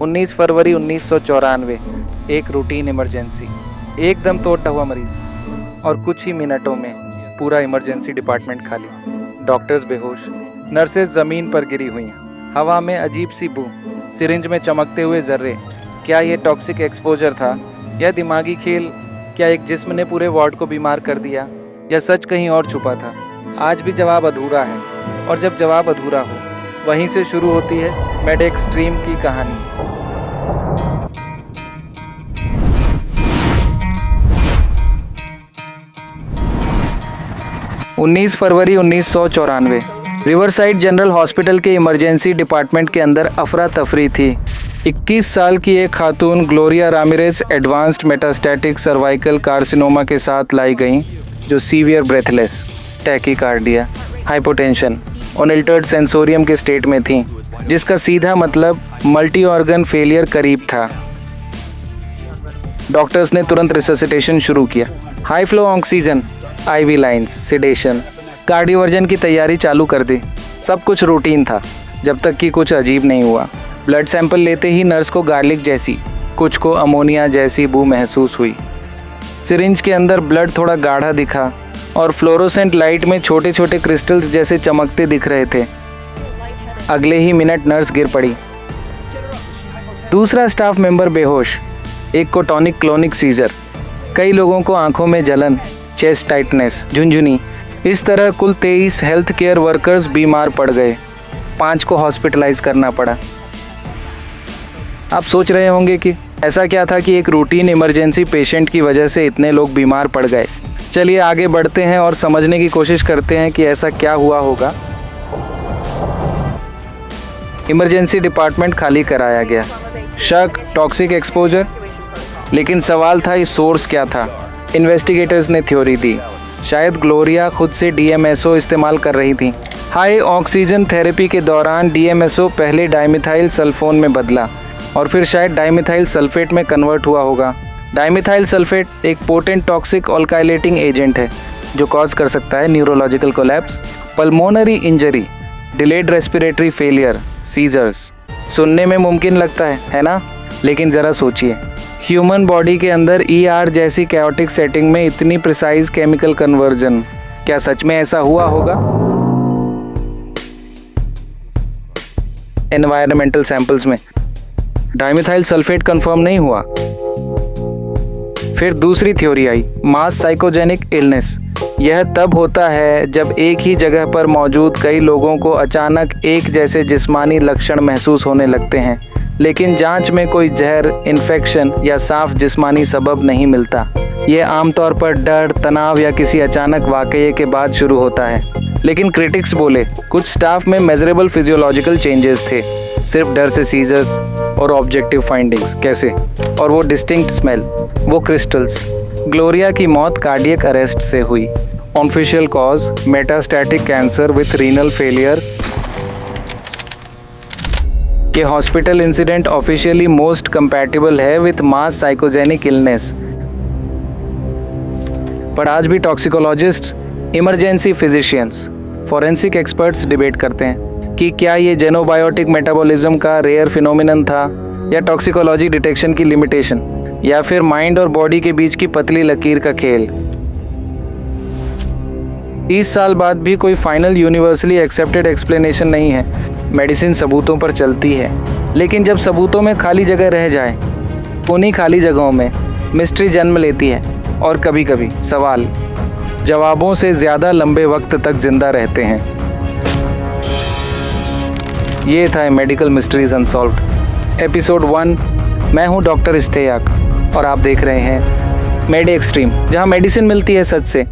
19 फरवरी 1994, एक routine emergency. एकदम तोड़ता हुआ मरीज और कुछ ही मिनटों में पूरा इमरजेंसी डिपार्टमेंट खाली। डॉक्टर्स बेहोश, नर्सेज ज़मीन पर गिरी हुई, हवा में अजीब सी बू, सिरिंज में चमकते हुए जर्रे। क्या ये टॉक्सिक एक्सपोजर था या दिमागी खेल? क्या एक जिस्म ने पूरे वार्ड को बीमार कर दिया या सच कहीं और छुपा था? आज भी जवाब अधूरा है, और जब जवाब अधूरा हो वहीं से शुरू होती है मेड एक्सट्रीम की कहानी। उन्नीस फरवरी 1994, रिवरसाइड जनरल हॉस्पिटल के इमरजेंसी डिपार्टमेंट के अंदर अफरा तफरी थी। 21 साल की एक खातून Gloria Ramirez advanced metastatic cervical carcinoma के साथ लाई गई, जो severe breathless, tachycardia, hypotension, unaltered sensorium के स्टेट में थी, जिसका सीधा मतलब मल्टी ऑर्गन फेलियर करीब था। डॉक्टर्स ने तुरंत रिससिटेशन शुरू किया। High flow oxygen, IV lines, sedation, cardioversion की तैयारी चालू कर दी। सब कुछ रूटीन था जब तक कि कुछ अजीब नहीं हुआ। ब्लड सैंपल लेते ही नर्स को गार्लिक जैसी, कुछ को अमोनिया जैसी बू महसूस हुई। सिरिंज के अंदर ब्लड थोड़ा गाढ़ा दिखा और फ्लोरोसेंट लाइट में छोटे छोटे क्रिस्टल्स जैसे चमकते दिख रहे थे। अगले ही मिनट नर्स गिर पड़ी। दूसरा स्टाफ मेंबर बेहोश, एक को टॉनिक क्लोनिक सीजर, कई लोगों को आंखों में जलन, चेस्ट टाइटनेस, झुंझुनी। इस तरह कुल 23 हेल्थ केयर वर्कर्स बीमार पड़ गए। 5 को हॉस्पिटलाइज करना पड़ा। आप सोच रहे होंगे कि ऐसा क्या था कि एक रूटीन इमरजेंसी पेशेंट की वजह से इतने लोग बीमार पड़ गए। चलिए आगे बढ़ते हैं और समझने की कोशिश करते हैं कि ऐसा क्या हुआ होगा। इमरजेंसी डिपार्टमेंट खाली कराया गया। शक टॉक्सिक एक्सपोजर, लेकिन सवाल था इस सोर्स क्या था। इन्वेस्टिगेटर्स ने थ्योरी दी, शायद ग्लोरिया खुद से डीएमएसओ इस्तेमाल कर रही थी। हाई ऑक्सीजन थेरेपी के दौरान डीएमएसओ पहले डाइमिथाइल सल्फोन में बदला और फिर शायद डाइमिथाइल सल्फेट में कन्वर्ट हुआ होगा। डाइमिथाइल सल्फेट एक पोटेंट टॉक्सिक ऑल्काइलेटिंग एजेंट है जो कॉज कर सकता है neurological collapse, pulmonary injury, delayed respiratory failure, seizures. सुनने में मुमकिन लगता है ना? लेकिन ज़रा सोचिए, ह्यूमन बॉडी के अंदर ER जैसी कैओटिक सेटिंग में इतनी प्रिसाइज केमिकल कन्वर्जन, क्या सच में ऐसा हुआ होगा? एनवायरमेंटल सैंपल्स में डाइमिथाइल सल्फेट कंफर्म नहीं हुआ। फिर दूसरी थ्योरी आई, मास साइकोजेनिक इलनेस। यह तब होता है जब एक ही जगह पर मौजूद कई लोगों को अचानक एक जैसे जिस्मानी लक्षण महसूस होने लगते हैं, लेकिन जांच में कोई जहर, इन्फेक्शन या साफ जिस्मानी सबब नहीं मिलता। ये आमतौर पर डर, तनाव या किसी अचानक वाकये के बाद शुरू होता है। लेकिन क्रिटिक्स बोले कुछ स्टाफ में मेजरेबल फिजियोलॉजिकल चेंजेस थे। सिर्फ डर से सीजर्स और ऑब्जेक्टिव फाइंडिंग्स कैसे? और वो डिस्टिंक्ट स्मेल, वो क्रिस्टल्स। ग्लोरिया की मौत कार्डियक अरेस्ट से हुई। Official cause metastatic cancer with renal failure. ये hospital incident officially most compatible है विथ मास साइकोजेनिक इलनेस। पर आज भी toxicologist, emergency physicians, forensic experts debate करते हैं कि क्या ये जेनोबायोटिक मेटाबॉलिज्म का रेयर फिनोमिनन था, या टॉक्सिकोलॉजी डिटेक्शन की लिमिटेशन, या फिर माइंड और बॉडी के बीच की पतली लकीर का खेल। 30 साल बाद भी कोई फाइनल यूनिवर्सली एक्सेप्टेड एक्सप्लेनेशन नहीं है। मेडिसिन सबूतों पर चलती है, लेकिन जब सबूतों में खाली जगह रह जाए, उन्हीं खाली जगहों में मिस्ट्री जन्म लेती है, और कभी कभी सवाल जवाबों से ज़्यादा लंबे वक्त तक जिंदा रहते हैं। ये था मेडिकल मिस्ट्रीज अनसॉल्व्ड एपिसोड 1। मैं हूँ डॉक्टर इश्तियाक और आप देख रहे हैं मेड एक्सट्रीम, जहाँ मेडिसिन मिलती है सच से।